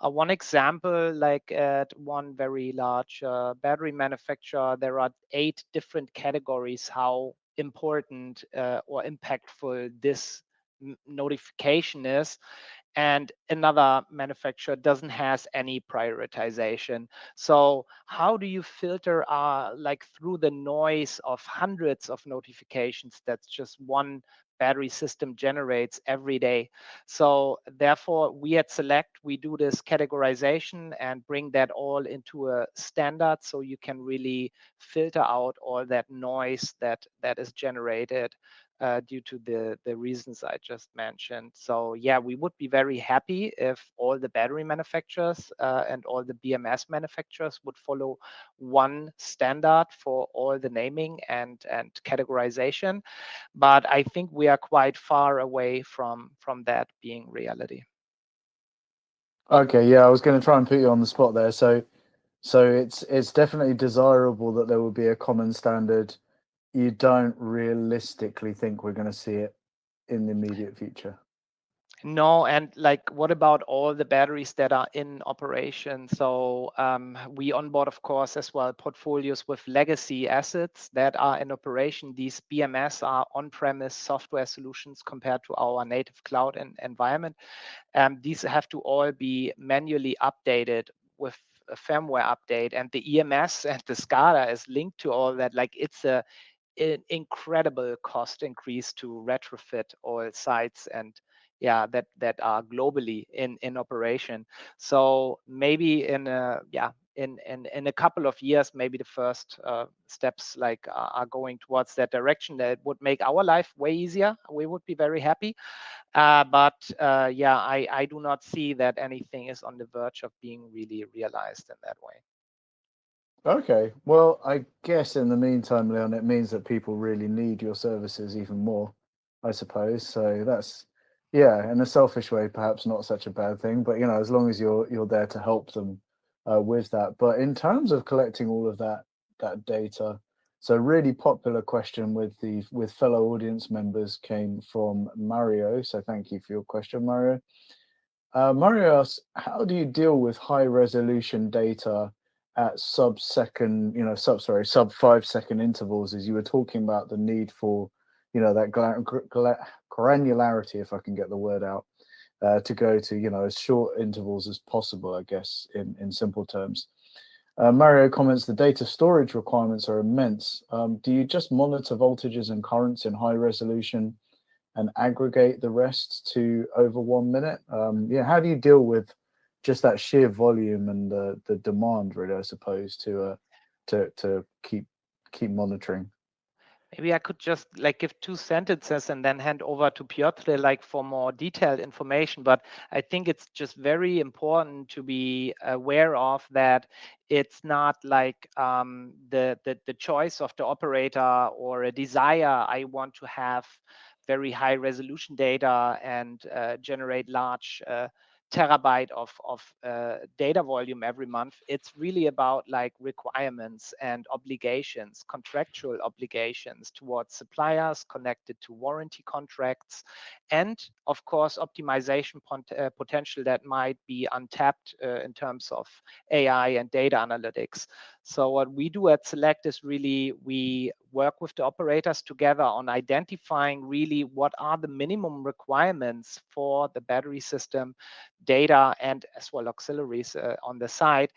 S2: One example, like at one very large battery manufacturer, there are 8 different categories how important or impactful this notification is. And another manufacturer doesn't has any prioritization. So how do you filter like through the noise of hundreds of notifications? That's just one battery system generates every day. So therefore, we at Select, we do this categorization and bring that all into a standard, so you can really filter out all that noise that is generated due to the reasons I just mentioned. So yeah, we would be very happy if all the battery manufacturers and all the BMS manufacturers would follow one standard for all the naming and categorization. But I think we are quite far away from that being reality.
S1: Okay, yeah, I was going to try and put you on the spot there. So it's definitely desirable that there will be a common standard. You don't realistically think we're going to see it in the immediate future?
S2: No, and like, what about all the batteries that are in operation? So we onboard, of course, as well, portfolios with legacy assets that are in operation. These BMS are on-premise software solutions compared to our native cloud environment. These have to all be manually updated with a firmware update, and the EMS and the SCADA is linked to all that. Like, it's an incredible cost increase to retrofit all sites and that are globally in operation. So maybe in a couple of years, maybe the first steps like are going towards that direction. That would make our life way easier. We would be very happy. But I do not see that anything is on the verge of being really realized in that way.
S1: Okay, well, I guess in the meantime, Leon, it means that people really need your services even more, I suppose. So that's, yeah, in a selfish way, perhaps not such a bad thing. But as long as you're there to help them with that. But in terms of collecting all of that data, so a really popular question with fellow audience members came from Mario. So thank you for your question, Mario. Mario asks, how do you deal with high resolution data at sub 5 second intervals, as you were talking about the need for, that granularity, if I can get the word out, to go to, as short intervals as possible, I guess, in simple terms. Mario comments, the data storage requirements are immense. Do you just monitor voltages and currents in high resolution and aggregate the rest to over 1 minute? How do you deal with just that sheer volume and the demand, really, I suppose, to keep monitoring?
S2: Maybe I could just like give 2 sentences and then hand over to Piotr like for more detailed information. But I think it's just very important to be aware of that it's not like the choice of the operator or a desire. I want to have very high resolution data and generate large terabyte of data volume every month. It's really about like requirements and obligations, contractual obligations towards suppliers connected to warranty contracts, and of course optimization potential that might be untapped in terms of AI and data analytics. So what we do at Select is really we work with the operators together on identifying really what are the minimum requirements for the battery system data and as well auxiliaries on the side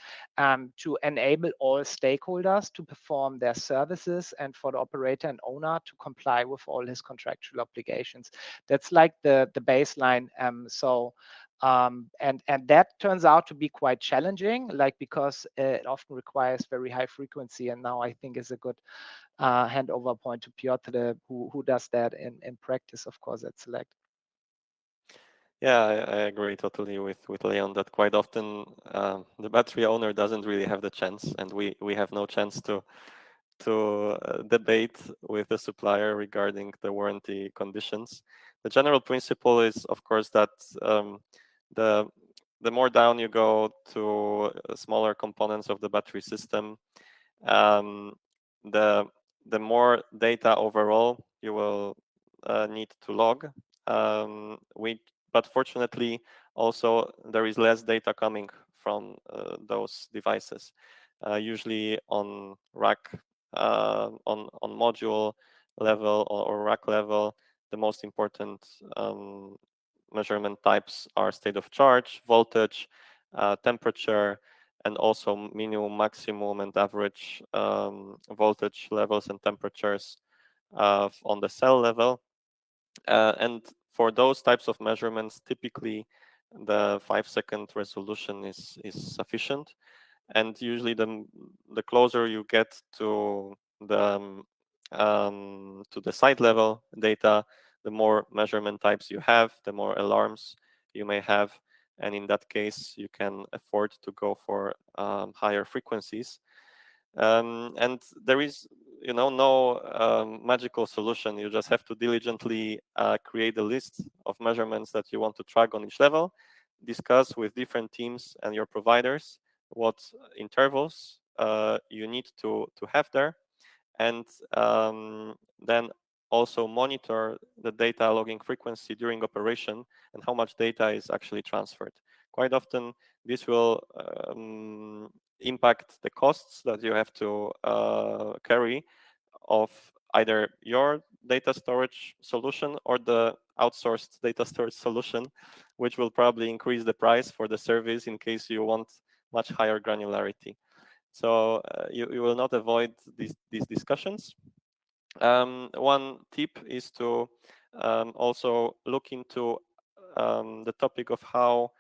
S2: to enable all stakeholders to perform their services and for the operator and owner to comply with all his contractual obligations. That's like the baseline. And that turns out to be quite challenging, like because it often requires very high frequency. And now I think is a good handover point to Piotr, who does that in practice, of course, at Select.
S3: Yeah, I agree totally with Leon that quite often the battery owner doesn't really have the chance, and we have no chance to debate with the supplier regarding the warranty conditions. The general principle is, of course, that the more down you go to smaller components of the battery system, the more data overall you will need to log. But fortunately, also there is less data coming from those devices. Usually on rack, on module level or rack level, the most important measurement types are state of charge, voltage, temperature, and also minimum, maximum, and average voltage levels and temperatures on the cell level. And for those types of measurements, typically the 5-second resolution is sufficient. And usually the closer you get to the site level data, the more measurement types you have, the more alarms you may have, and in that case you can afford to go for higher frequencies. And there is, no magical solution. You just have to diligently create a list of measurements that you want to track on each level, discuss with different teams and your providers what intervals you need to have there, and then also monitor the data logging frequency during operation and how much data is actually transferred. Quite often, this will impact the costs that you have to carry of either your data storage solution or the outsourced data storage solution, which will probably increase the price for the service in case you want much higher granularity. So you will not avoid these discussions. One tip is to also look into the topic of how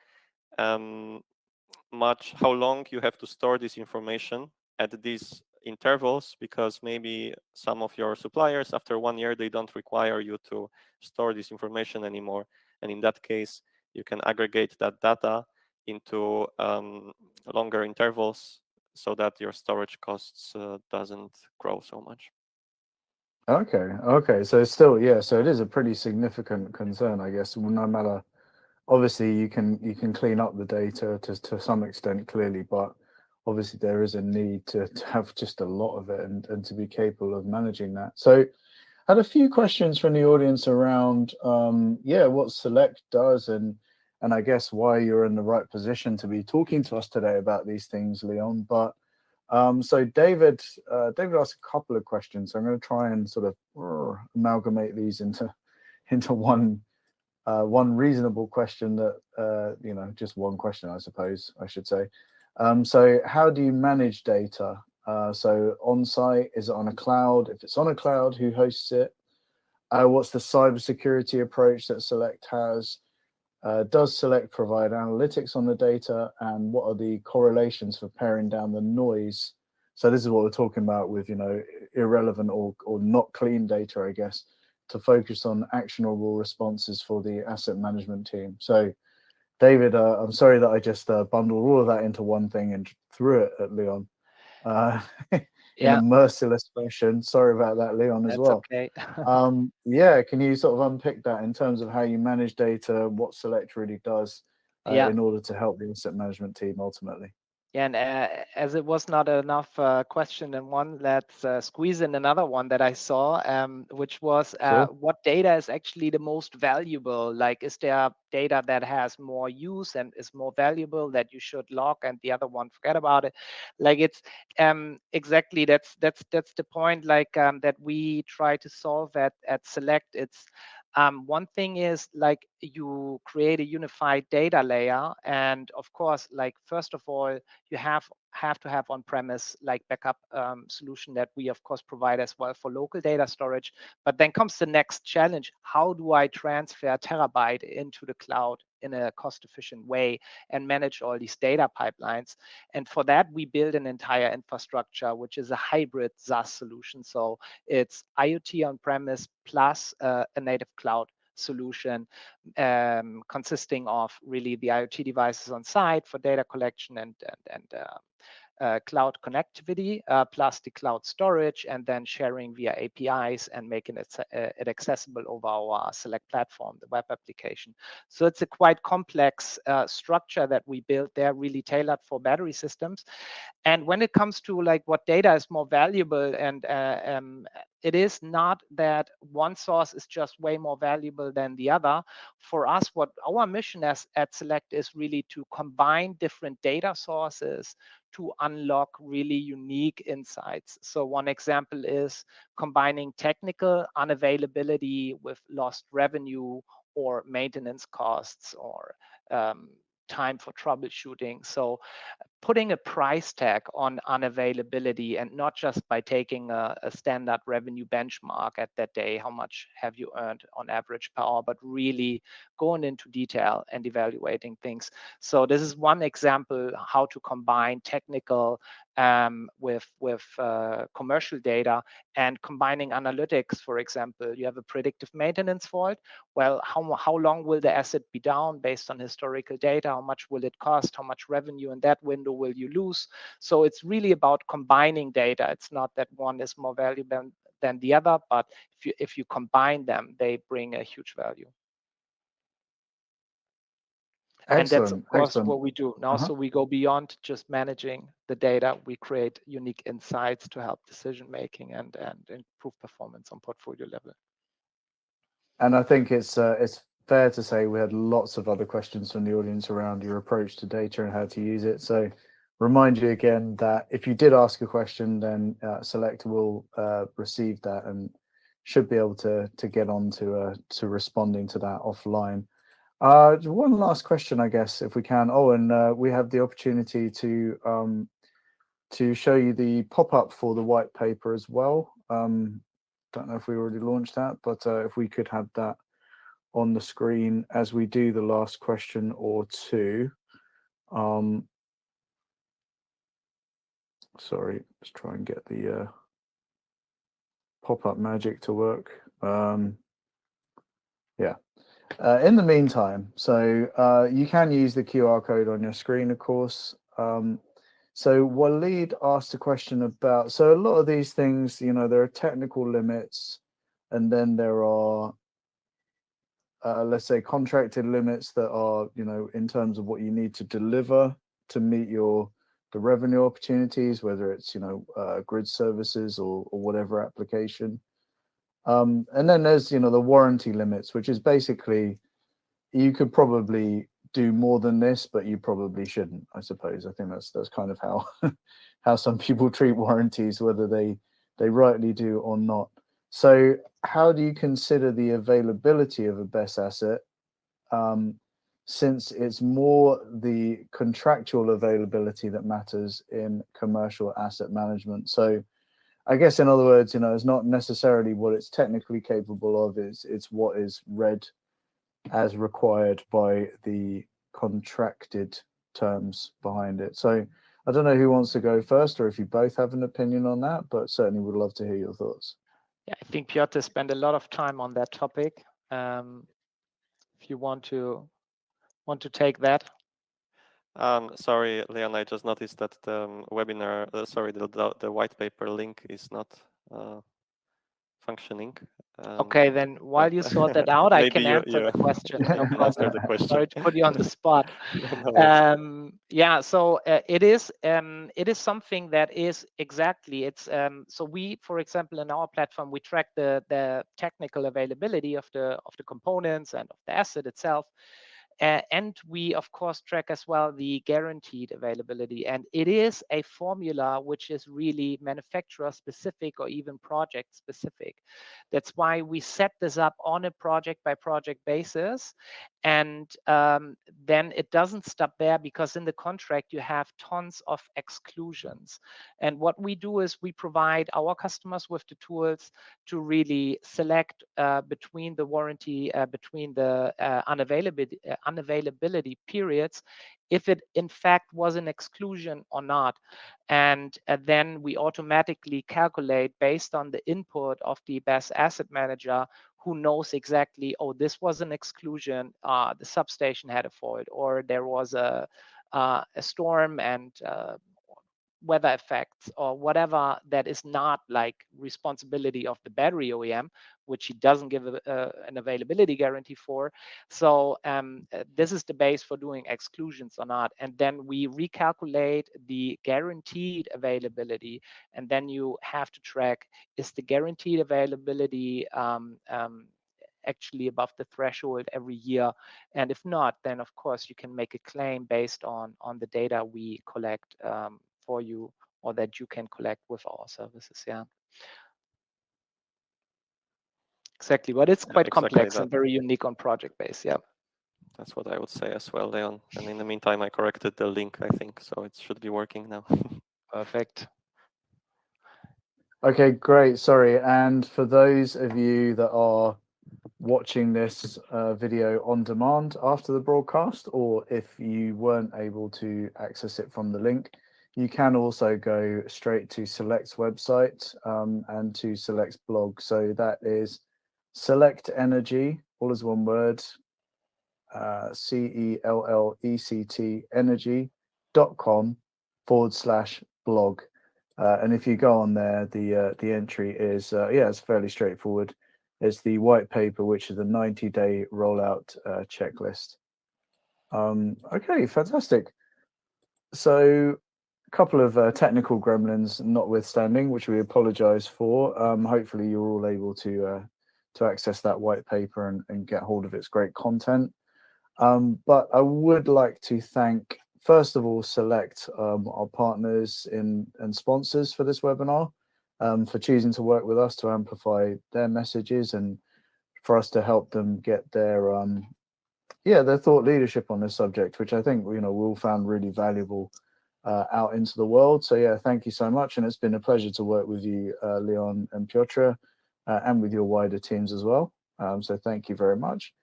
S3: long you have to store this information at these intervals, because maybe some of your suppliers, after 1 year, they don't require you to store this information anymore. And in that case, you can aggregate that data into longer intervals so that your storage costs doesn't grow so much.
S1: Okay. So it's still, yeah, so it is a pretty significant concern, I guess. No matter, obviously you can clean up the data to some extent, clearly, but obviously there is a need to have just a lot of it and to be capable of managing that. So I had a few questions from the audience around what Select does and I guess why you're in the right position to be talking to us today about these things, Leon. But so David asked a couple of questions. So I'm going to try and sort of amalgamate these into one reasonable question that just one question, I suppose I should say. So how do you manage data? So on site, is it on a cloud? If it's on a cloud, who hosts it? What's the cybersecurity approach that Select has? Does Select provide analytics on the data, and what are the correlations for paring down the noise? So this is what we're talking about with irrelevant or not clean data, I guess, to focus on actionable responses for the asset management team. So David, I'm sorry that I just bundled all of that into one thing and threw it at Leon in a merciless fashion. Sorry about that, Leon, as well.
S2: Okay.
S1: Can you sort of unpick that in terms of how you manage data, what Select really does in order to help the asset management team ultimately?
S2: Yeah, and as it was not enough question in one, let's squeeze in another one that I saw, which was
S1: Sure.
S2: what data is actually the most valuable? Like, is there data that has more use and is more valuable that you should log, and the other one, forget about it? Like, it's exactly that's the point. Like that we try to solve at Select. It's one thing is like you create a unified data layer, and of course, like first of all, you have to have on-premise like backup solution that we of course provide as well for local data storage. But then comes the next challenge: how do I transfer terabyte into the cloud in a cost-efficient way and manage all these data pipelines? And for that, we build an entire infrastructure, which is a hybrid SaaS solution. So it's IoT on-premise plus a native cloud solution consisting of really the IoT devices on site for data collection and cloud connectivity, plus the cloud storage, and then sharing via APIs and making it accessible over our Select platform, the web application. So it's a quite complex structure that we built there, really tailored for battery systems. And when it comes to like what data is more valuable, and it is not that one source is just way more valuable than the other. For us, what our mission at Select is really to combine different data sources to unlock really unique insights. So one example is combining technical unavailability with lost revenue or maintenance costs or time for troubleshooting. So putting a price tag on unavailability, and not just by taking a standard revenue benchmark at that day, how much have you earned on average per hour, but really going into detail and evaluating things. So this is one example how to combine technical with commercial data, and combining analytics. For example, you have a predictive maintenance fault. Well, how long will the asset be down based on historical data? How much will it cost? How much revenue in that window will you lose? So it's really about combining data. It's not that one is more valuable than the other, but if you combine them, they bring a huge value.
S1: Excellent.
S2: And that's, of course,
S1: excellent.
S2: what we do now. So we go beyond just managing the data. We create unique insights to help decision making and improve performance on portfolio level.
S1: And I think it's fair to say we had lots of other questions from the audience around your approach to data and how to use it. So remind you again that if you did ask a question, then Select will receive that and should be able to get on to responding to that offline. One last question, I guess, if we can. Oh, and we have the opportunity to show you the pop-up for the white paper as well. Don't know if we already launched that, but if we could have that on the screen as we do the last question or two. Sorry, let's try and get the pop-up magic to work. Yeah. In the meantime, so you can use the QR code on your screen, of course. So Waleed asked a question about, so a lot of these things, you know, there are technical limits, and then there are, let's say, contracted limits that are, you know, in terms of what you need to deliver to meet the revenue opportunities, whether it's, you know, grid services or whatever application. And then there's, you know, the warranty limits, which is basically, you could probably do more than this, but you probably shouldn't, I suppose. I think that's kind of how how some people treat warranties, whether they rightly do or not. So how do you consider the availability of a BESS asset, since it's more the contractual availability that matters in commercial asset management? So I guess, in other words, you know, it's not necessarily what it's technically capable of, it's what is read as required by the contracted terms behind it. So I don't know who wants to go first, or if you both have an opinion on that, but certainly would love to hear your thoughts.
S2: Yeah, I think Piotr spent a lot of time on that topic. If you want to take that.
S3: Sorry, Leon, I just noticed that the webinar, the white paper link is not functioning.
S2: Okay, then while you sort that out, I can answer the question. No problem. Sorry to put you on the spot. Yeah, so it is something that is exactly, it's so we, for example, in our platform, we track the technical availability of the components and of the asset itself. And we, of course, track as well the guaranteed availability. And it is a formula which is really manufacturer specific or even project specific. That's why we set this up on a project by project basis. And then it doesn't stop there, because in the contract, you have tons of exclusions. And what we do is we provide our customers with the tools to really select between the warranty, between the unavailability periods, if it in fact was an exclusion or not. And then we automatically calculate based on the input of the BESS asset manager, who knows exactly, oh, this was an exclusion, the substation had a fault, or there was a storm and weather effects, or whatever that is not like responsibility of the battery OEM, which he doesn't give an availability guarantee for. So this is the base for doing exclusions or not. And then we recalculate the guaranteed availability. And then you have to track, is the guaranteed availability actually above the threshold every year? And if not, then of course you can make a claim based on the data we collect for you, or that you can collect with our services. Yeah, exactly. But it's quite complex and very unique on project base. Yeah.
S3: That's what I would say as well, Leon. And in the meantime, I corrected the link, I think, so it should be working now.
S2: Perfect.
S1: Okay, great. Sorry. And for those of you that are watching this video on demand after the broadcast, or if you weren't able to access it from the link, you can also go straight to Select's website and to Select's blog. So that is Select Energy, all is one word, CELLECT energy.com/blog. And if you go on there, the entry is it's fairly straightforward. It's the white paper, which is the 90-day rollout checklist. Okay, fantastic. So a couple of technical gremlins notwithstanding, which we apologize for. Hopefully you're all able to access that white paper and get hold of its great content. But I would like to thank, first of all, Select, our partners and sponsors for this webinar, for choosing to work with us to amplify their messages and for us to help them get their thought leadership on this subject, which I think we all found really valuable out into the world. So yeah, thank you so much, and it's been a pleasure to work with you, Leon and Piotr, and with your wider teams as well. So thank you very much.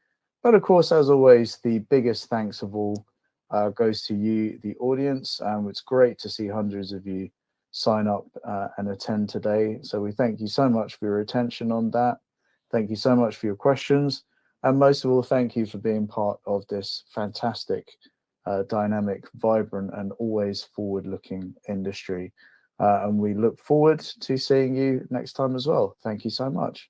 S1: But of course, as always, the biggest thanks of all goes to you, the audience. It's great to see hundreds of you sign up and attend today. So we thank you so much for your attention on that. Thank you so much for your questions. And most of all, thank you for being part of this fantastic, dynamic, vibrant, and always forward-looking industry. And we look forward to seeing you next time as well. Thank you so much.